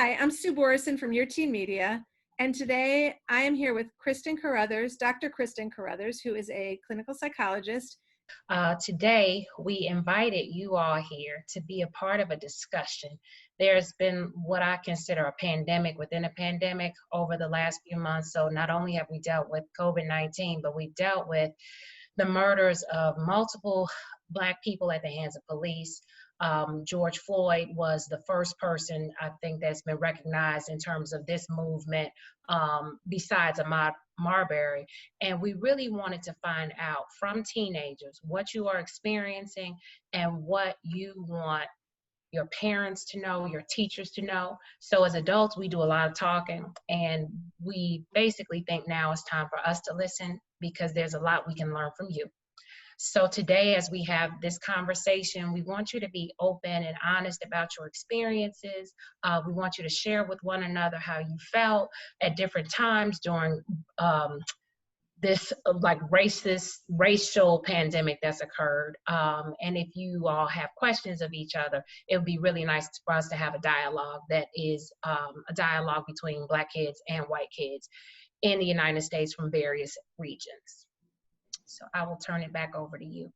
Hi, I'm Sue Borison from Your Teen Media, and today I am here with Kristen Carruthers, Dr. Kristen Carruthers, who is a clinical psychologist. Today, we invited you all here to be a part of a discussion. There's been what I consider a pandemic within a pandemic over the last few months. So not only have we dealt with COVID-19, but we've dealt with the murders of multiple Black people at the hands of police. George Floyd was the first person, I think, that's been recognized in terms of this movement, besides Ahmaud Marbury. And we really wanted to find out from teenagers what you are experiencing and what you want your parents to know, your teachers to know. So as adults, we do a lot of talking, and we basically think now it's time for us to listen because there's a lot we can learn from you. So today, as we have this conversation, we want you to be open and honest about your experiences. We want you to share with one another how you felt at different times during this racial pandemic that's occurred. And if you all have questions of each other, it would be really nice for us to have a dialogue that is a dialogue between Black kids and white kids in the United States from various regions. So I will turn it back over to you.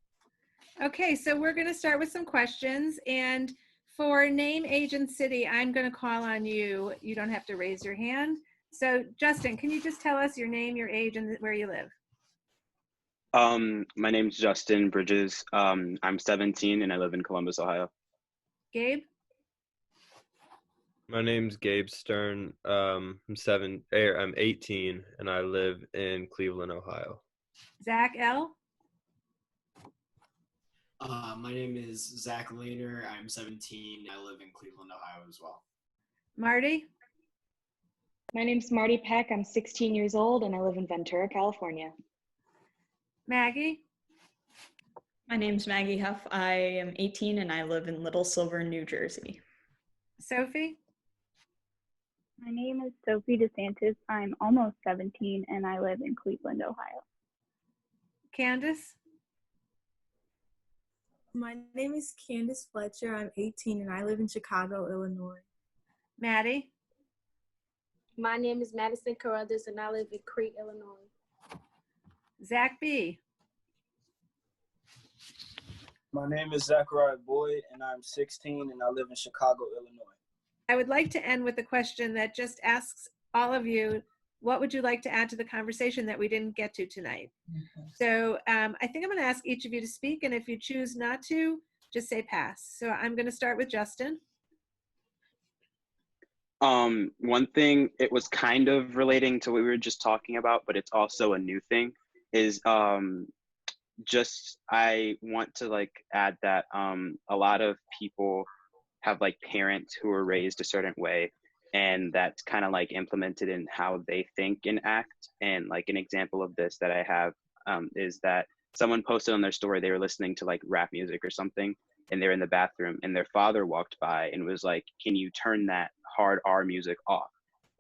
Okay, so we're going to start with some questions. And for name, age, and city, I'm going to call on you. You don't have to raise your hand. So Justin, can you just tell us your name, your age, and where you live? My name's Justin Bridges. I'm 17 and I live in Columbus, Ohio. Gabe? My name's Gabe Stern. I'm 18 and I live in Cleveland, Ohio. Zach L? My name is Zach Lehner. I'm 17. I live in Cleveland, Ohio as well. Marty? My name's Marty Peck. I'm 16 years old and I live in Ventura, California. Maggie? My name's Maggie Huff. I am 18 and I live in Little Silver, New Jersey. Sophie? My name is Sophie DeSantis. I'm almost 17 and I live in Cleveland, Ohio. Candace? My name is Candace Fletcher. I'm 18 and I live in Chicago, Illinois. Maddie? My name is Madison Carruthers and I live in Crete, Illinois. Zach B? My name is Zachariah Boyd and I'm 16 and I live in Chicago, Illinois. I would like to end with a question that just asks all of you, what would you like to add to the conversation that we didn't get to tonight? Mm-hmm. So I think I'm going to ask each of you to speak, and if you choose not to, just say pass. So I'm going to start with Justin. One thing, it was kind of relating to what we were just talking about, but it's also a new thing, is I want to add that a lot of people have parents who were raised a certain way, and that's kind of implemented in how they think and act. And an example of this that I have is that someone posted on their story they were listening to rap music or something, and they're in the bathroom, and their father walked by and was like, "Can you turn that hard R music off?"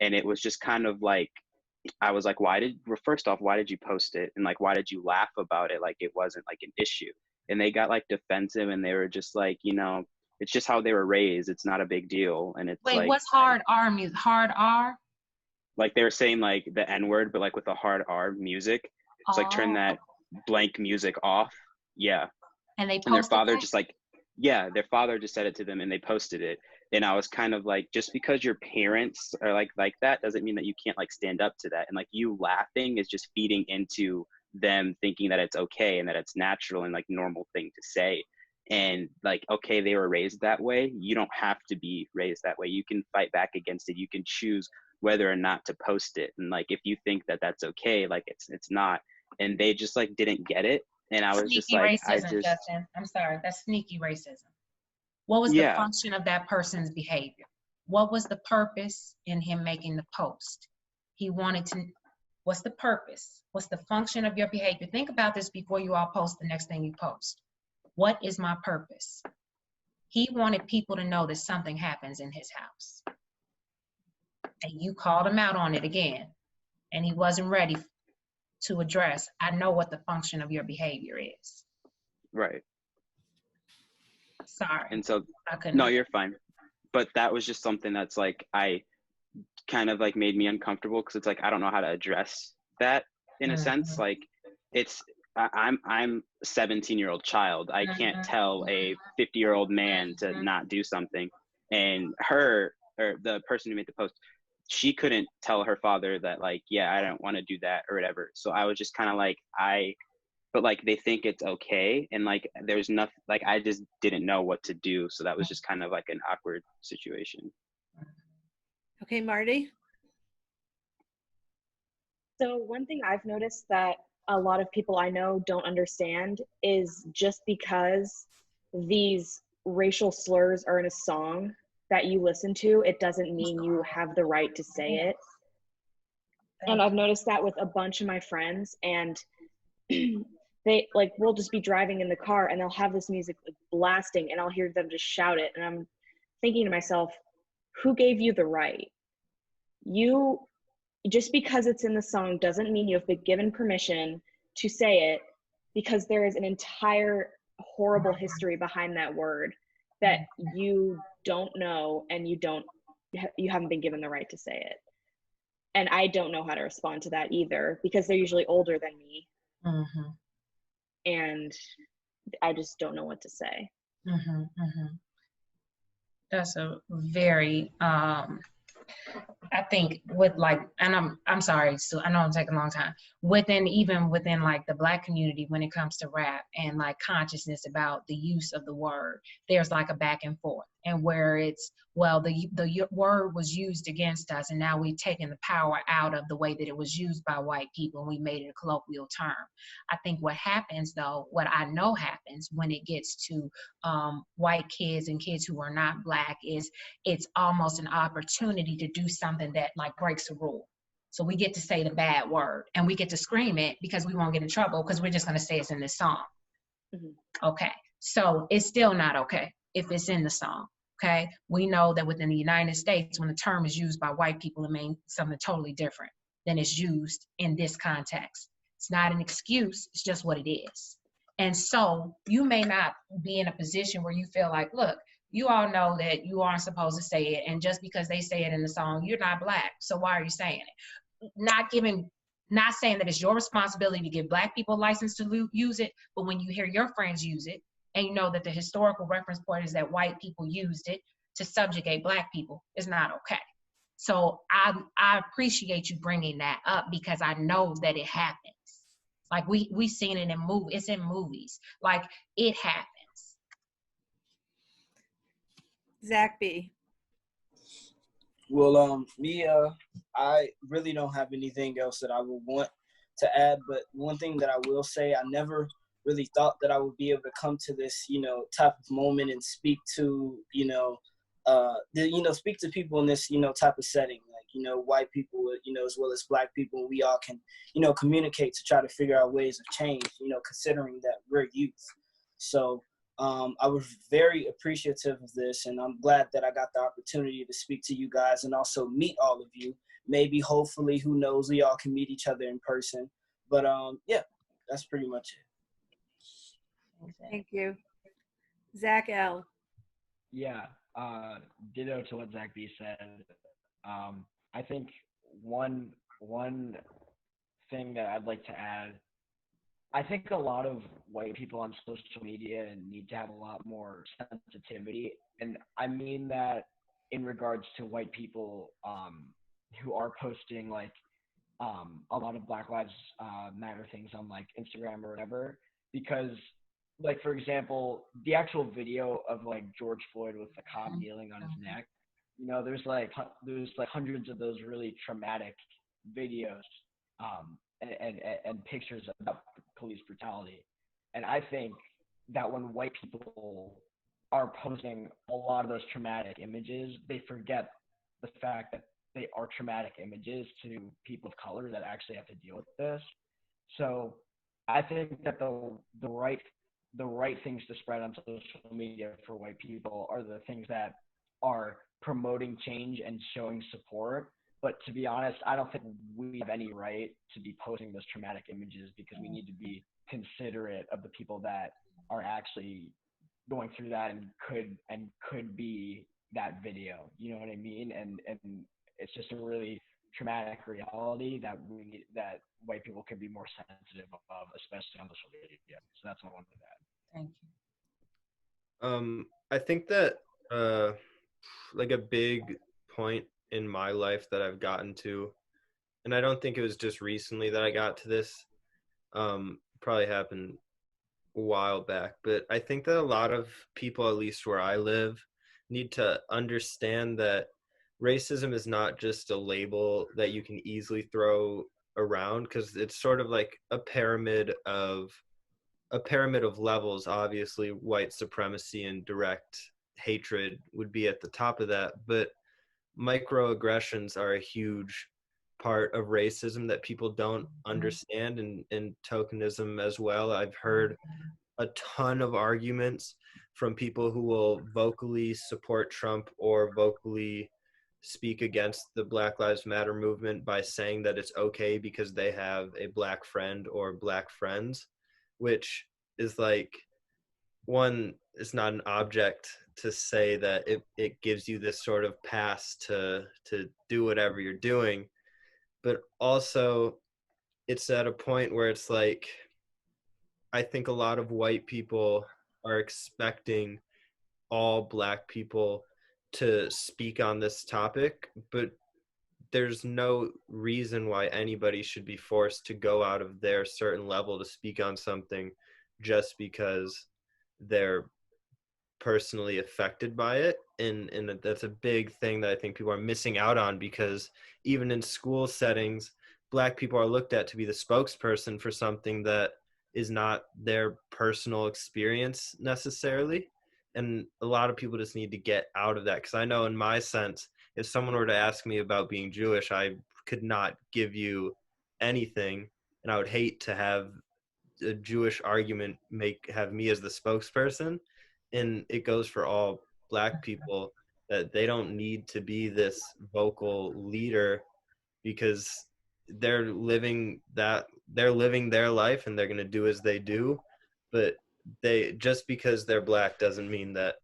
And it was just kind of I was like, first off, why did you post it? And why did you laugh about it? It wasn't an issue. And they got defensive, and they were just it's just how they were raised. It's not a big deal. And it's what's hard R music? Hard R? They were saying the N word, but with a hard R music. It's turn that blank music off. Yeah. And they posted their father their father just said it to them and they posted it. And I was kind of just because your parents are like that doesn't mean that you can't stand up to that. And you laughing is just feeding into them thinking that it's okay and that it's natural and normal thing to say. And okay, they were raised that way. You don't have to be raised that way. You can fight back against it. You can choose whether or not to post it. And if you think that that's okay, it's not. And they just didn't get it. And I was sneaky just racism, Justin. I'm sorry, that's sneaky racism. What was the function of that person's behavior? What was the purpose in him making the post? He wanted to, what's the purpose? What's the function of your behavior? Think about this before you all post the next thing you post. What is my purpose? He wanted people to know that something happens in his house. And you called him out on it again. And he wasn't ready to address, I know what the function of your behavior is. Right. Sorry. And so, no, you're fine. but that was just something that's like I kind of like made me uncomfortable because it's like I don't know how to address that in a sense. Like it's I'm a 17-year-old child. I can't tell a 50-year-old man to not do something. And her, or the person who made the post, she couldn't tell her father that like, yeah, I don't want to do that or whatever. So I was just kind of like, but like they think it's okay, and like there's nothing, like I just didn't know what to do. So that was just kind of like an awkward situation. Okay, Marty. So one thing I've noticed that a lot of people I know don't understand is just because these racial slurs are in a song that you listen to, it doesn't mean you have the right to say it. And I've noticed that with a bunch of my friends, and they like, we'll just be driving in the car and they'll have this music like blasting and I'll hear them just shout it. And I'm thinking to myself, who gave you the right? You, just because it's in the song doesn't mean you have been given permission to say it, because there is an entire horrible history behind that word that you don't know, and you haven't been given the right to say it. And I don't know how to respond to that either, because they're usually older than me. And I just don't know what to say. That's a very I think with like, and I'm sorry, so I know I'm taking a long time. Even within like the Black community, when it comes to rap and like consciousness about the use of the word, there's like a back and forth, and where it's, well, the word was used against us, and now we've taken the power out of the way that it was used by white people, and we made it a colloquial term. I think what happens though, what I know happens when it gets to white kids and kids who are not Black, is it's almost an opportunity to do something that like breaks a rule. So we get to say the bad word and we get to scream it because we won't get in trouble, because we're just going to say it's in this song. Okay, so it's still not okay if it's in the song. Okay, we know that within the United States, when the term is used by white people, it means something totally different than it's used in this context. It's not an excuse, it's just what it is. And so you may not be in a position where you feel like, look, you all know that you aren't supposed to say it, and just because they say it in the song, you're not Black, so why are you saying it? Not saying that it's your responsibility to give Black people license to use it, but when you hear your friends use it, and you know that the historical reference point is that white people used it to subjugate Black people, it's not okay. So I appreciate you bringing that up, because I know that it happens. Like we seen it in movies, it's in movies, like it happens. Zach B. Well, I really don't have anything else that I would want to add, but one thing that I will say, I never really thought that I would be able to come to this, type of moment and speak to, speak to people in this, type of setting, like, white people, as well as Black people, and we all can, communicate to try to figure out ways of change, considering that we're youth. So, I was very appreciative of this, and I'm glad that I got the opportunity to speak to you guys and also meet all of you. Maybe, hopefully, who knows, we all can meet each other in person. But yeah, that's pretty much it. Thank you. Zach L. Yeah, ditto to what Zach B said. I think one thing that I'd like to add, I think a lot of white people on social media need to have a lot more sensitivity. And I mean that in regards to white people who are posting like a lot of Black Lives Matter things on like Instagram or whatever. Because like, for example, the actual video of like George Floyd with the cop kneeling on his neck, there's like hundreds of those really traumatic videos and pictures about police brutality. And I think that when white people are posting a lot of those traumatic images, they forget the fact that they are traumatic images to people of color that actually have to deal with this. So I think that the right things to spread on social media for white people are the things that are promoting change and showing support. But to be honest, I don't think we have any right to be posting those traumatic images, because we need to be considerate of the people that are actually going through that and could be, that video. You know what I mean? And it's just a really traumatic reality that that white people can be more sensitive of, especially on social media. So that's what I wanted to add. Thank you. I think that like a big point in my life that I've gotten to, and I don't think it was just recently that I got to this, probably happened a while back, but I think that a lot of people, at least where I live, need to understand that racism is not just a label that you can easily throw around, because it's sort of like a pyramid of levels. Obviously, white supremacy and direct hatred would be at the top of that, but microaggressions are a huge part of racism that people don't understand, and tokenism as well. I've heard a ton of arguments from people who will vocally support Trump or vocally speak against the Black Lives Matter movement by saying that it's okay because they have a black friend or black friends, which is like, one, it's not an object to say that it gives you this sort of pass to do whatever you're doing, but also it's at a point where it's like, I think a lot of white people are expecting all black people to speak on this topic, but there's no reason why anybody should be forced to go out of their certain level to speak on something just because they're personally affected by it. And that's a big thing that I think people are missing out on, because even in school settings, black people are looked at to be the spokesperson for something that is not their personal experience necessarily. And a lot of people just need to get out of that, because I know in my sense, if someone were to ask me about being Jewish, I could not give you anything, and I would hate to have a Jewish argument have me as the spokesperson. And it goes for all black people, that they don't need to be this vocal leader, because they're living their life and they're going to do as they do. But they, just because they're black doesn't mean that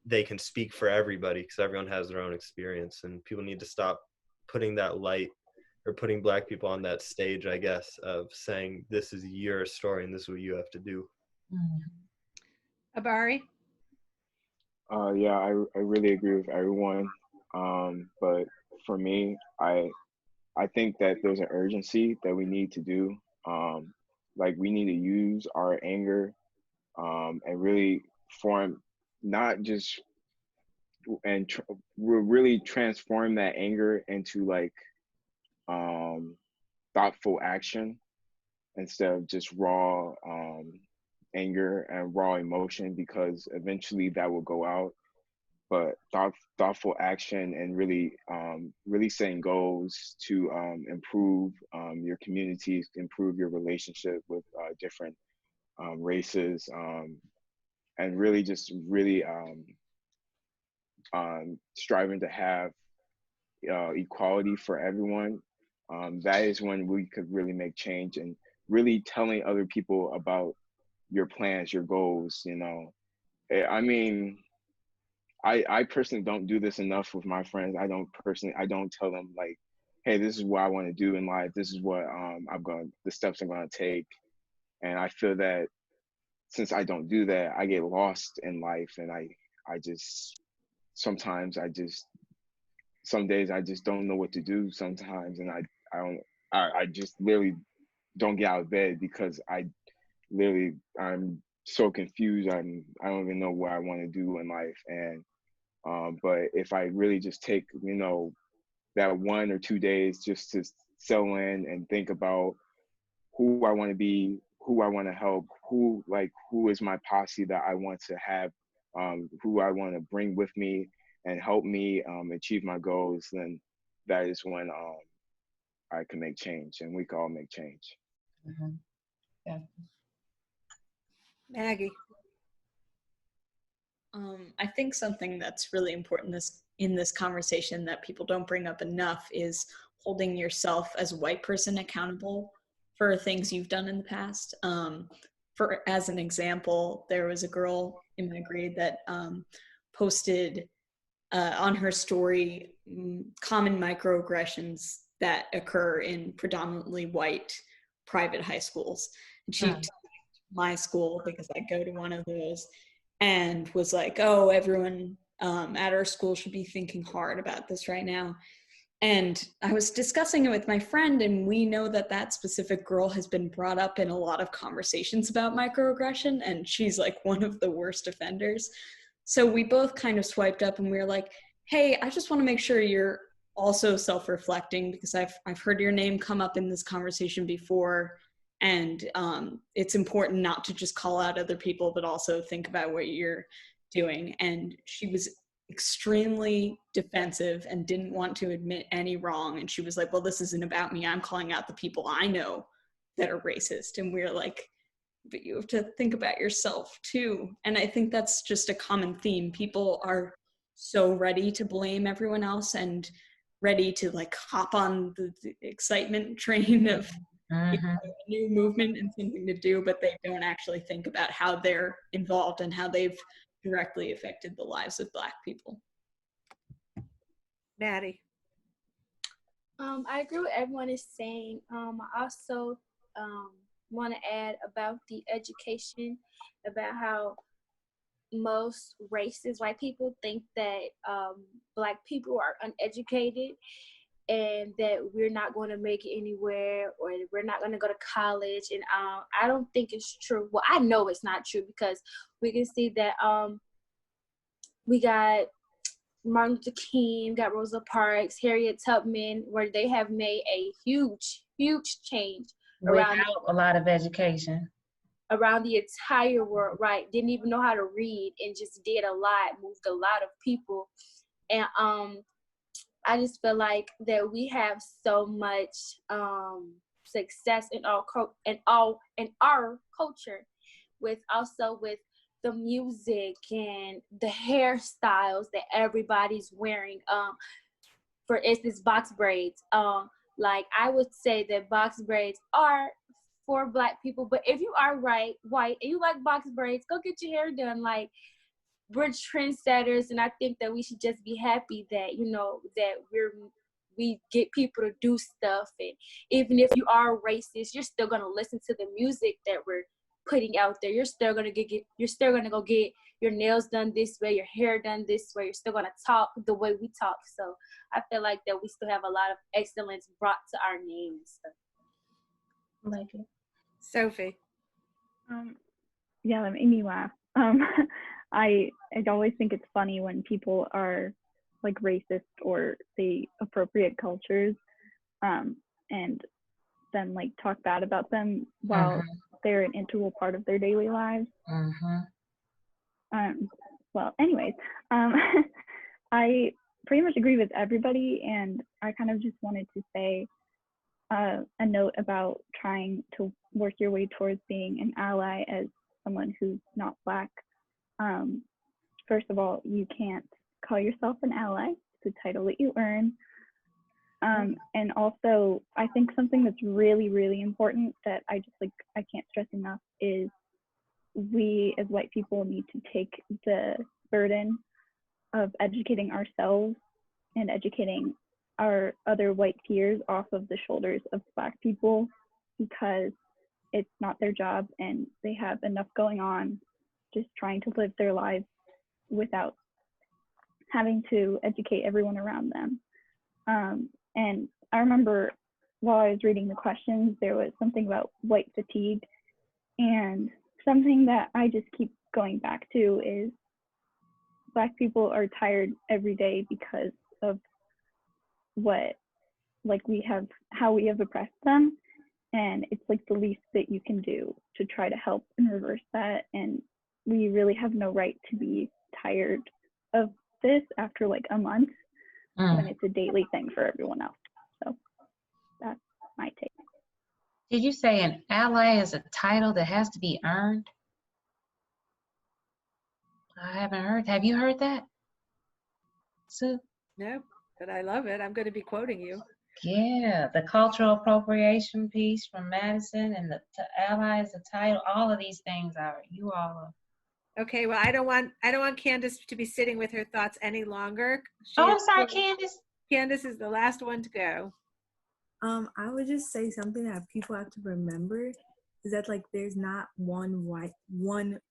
they can speak for everybody, because everyone has their own experience, and people need to stop putting that light, or putting black people on that stage, I guess, of saying this is your story and this is what you have to do. Abari? Yeah, I really agree with everyone. But for me, I think that there's an urgency that we need to do. Like, we need to use our anger, and really form, not just, and really transform that anger into like thoughtful action, instead of just raw anger and raw emotion, because eventually that will go out. But thoughtful action, and really really setting goals to improve your communities, improve your relationship with different races, and really just really striving to have equality for everyone. That is when we could really make change, and really telling other people about your plans, your goals. I mean, I personally don't do this enough with my friends. I don't tell them like, hey, this is what I want to do in life. This is what the steps I'm going to take. And I feel that since I don't do that, I get lost in life, and I just sometimes some days I just don't know what to do sometimes, and I just literally don't get out of bed, because I'm so confused. I don't even know what I want to do in life. And but if I really just take that 1 or 2 days just to settle in and think about who I want to be, who I want to help, who is my posse that I want to have, who I want to bring with me and help me achieve my goals, then that is when I can make change, and we can all make change. Yeah. Maggie? I think something that's really important in this conversation that people don't bring up enough is holding yourself as a white person accountable for things you've done in the past. As an example, there was a girl in my grade that posted on her story common microaggressions that occur in predominantly white private high schools. And she took my school because I go to one of those and was like, oh, everyone at our school should be thinking hard about this right now. And I was discussing it with my friend, and we know that that specific girl has been brought up in a lot of conversations about microaggression, and she's like one of the worst offenders. So we both kind of swiped up and we were like, hey, I just want to make sure you're also self-reflecting, because I've heard your name come up in this conversation before, and it's important not to just call out other people, but also think about what you're doing. And she was extremely defensive and didn't want to admit any wrong. And she was like, well, this isn't about me. I'm calling out the people I know that are racist. And we're like, but you have to think about yourself too. And I think that's just a common theme. People are so ready to blame everyone else and ready to like hop on the excitement train of a new movement and something to do, but they don't actually think about how they're involved and how they've directly affected the lives of Black people. Maddie. I agree with everyone is saying. I also want to add about the education, about how most racist white people think that Black people are uneducated and that we're not going to make it anywhere, or we're not going to go to college. And I don't think it's true. Well, I know it's not true, because we can see that we got Martin Luther King, got Rosa Parks, Harriet Tubman, where they have made a huge, huge change without a lot of education around the entire world, right? Didn't even know how to read and just did a lot, moved a lot of people. And I just feel like that we have so much success in our culture, with the music and the hairstyles that everybody's wearing. For instance, box braids. Like I would say that box braids are for Black people, but if you are white and you like box braids, go get your hair done. Like, we're trendsetters, and I think that we should just be happy that, you know, that we get people to do stuff. And even if you are racist, you're still gonna listen to the music that we're putting out there. You're still gonna go get your nails done this way, your hair done this way. You're still gonna talk the way we talk. So I feel like that we still have a lot of excellence brought to our name and stuff. I like it. Sophie. Yeah, that made me laugh. I always think it's funny when people are like racist or they appropriate cultures, and then like talk bad about them while they're an integral part of their daily lives. Well, anyways, I pretty much agree with everybody, and I kind of just wanted to say a note about trying to work your way towards being an ally as someone who's not Black. First of all, you can't call yourself an ally. It's a title that you earn. And also, I think something that's really, really important that I can't stress enough is we as white people need to take the burden of educating ourselves and educating our other white peers off of the shoulders of Black people, because it's not their job and they have enough going on just trying to live their lives without having to educate everyone around them. And I remember while I was reading the questions, there was something about white fatigue, and something that I just keep going back to is Black people are tired every day because of how we have oppressed them. And it's like the least that you can do to try to help and reverse that. And we really have no right to be tired of this after like a month when it's a daily thing for everyone else. So that's my take. Did you say an ally is a title that has to be earned? I haven't heard. Have you heard that, Sue? No, but I love it. I'm going to be quoting you. Yeah, the cultural appropriation piece from Madison, and the ally is a title. All of these things you all are Okay, well, I don't want Candace to be sitting with her thoughts any longer. Oh, I'm sorry, Candace. Candace is the last one to go. I would just say something that people have to remember is that like there's not one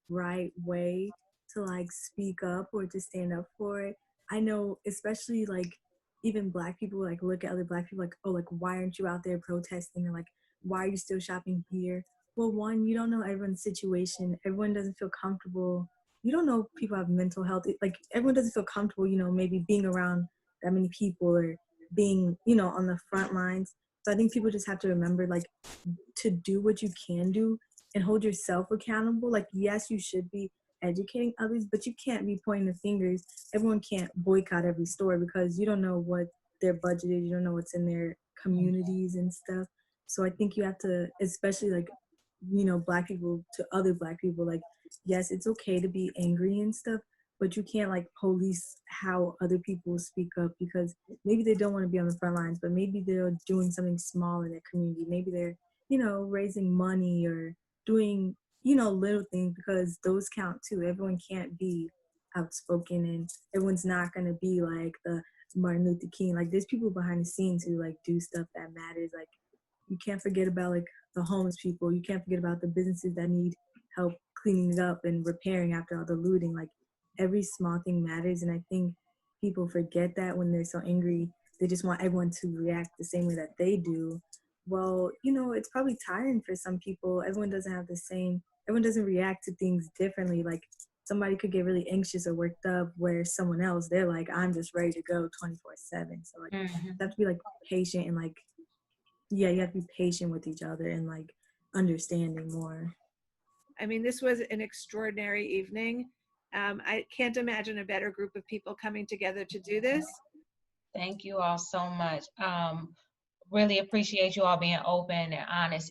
right way to like speak up or to stand up for it. I know, especially like even Black people like look at other Black people like, oh, like why aren't you out there protesting, or like why are you still shopping here? Well, one, you don't know everyone's situation. Everyone doesn't feel comfortable. You don't know if people have mental health. Like everyone doesn't feel comfortable, you know, maybe being around that many people or being, you know, on the front lines. So I think people just have to remember, like, to do what you can do and hold yourself accountable. Like, yes, you should be educating others, but you can't be pointing the fingers. Everyone can't boycott every store because you don't know what their budget is. You don't know what's in their communities and stuff. So I think you have to, especially like, you know, Black people to other Black people, like, yes, it's okay to be angry and stuff, but you can't like police how other people speak up because maybe they don't want to be on the front lines, but maybe they're doing something small in their community. Maybe they're, you know, raising money or doing, you know, little things, because those count too. Everyone can't be outspoken and everyone's not going to be like the Martin Luther King. Like there's people behind the scenes who like do stuff that matters. Like you can't forget about like the homeless people. You can't forget about the businesses that need help cleaning it up and repairing after all the looting. Like every small thing matters. And I think people forget that when they're so angry. They just want everyone to react the same way that they do. Well, you know, it's probably tiring for some people. Everyone doesn't react to things differently. Like somebody could get really anxious or worked up, where someone else, they're like, I'm just ready to go 24/7. So like you have to be like patient and like, yeah, you have to be patient with each other and like understanding more. I mean, this was an extraordinary evening. I can't imagine a better group of people coming together to do this. Thank you all so much. Really appreciate you all being open and honest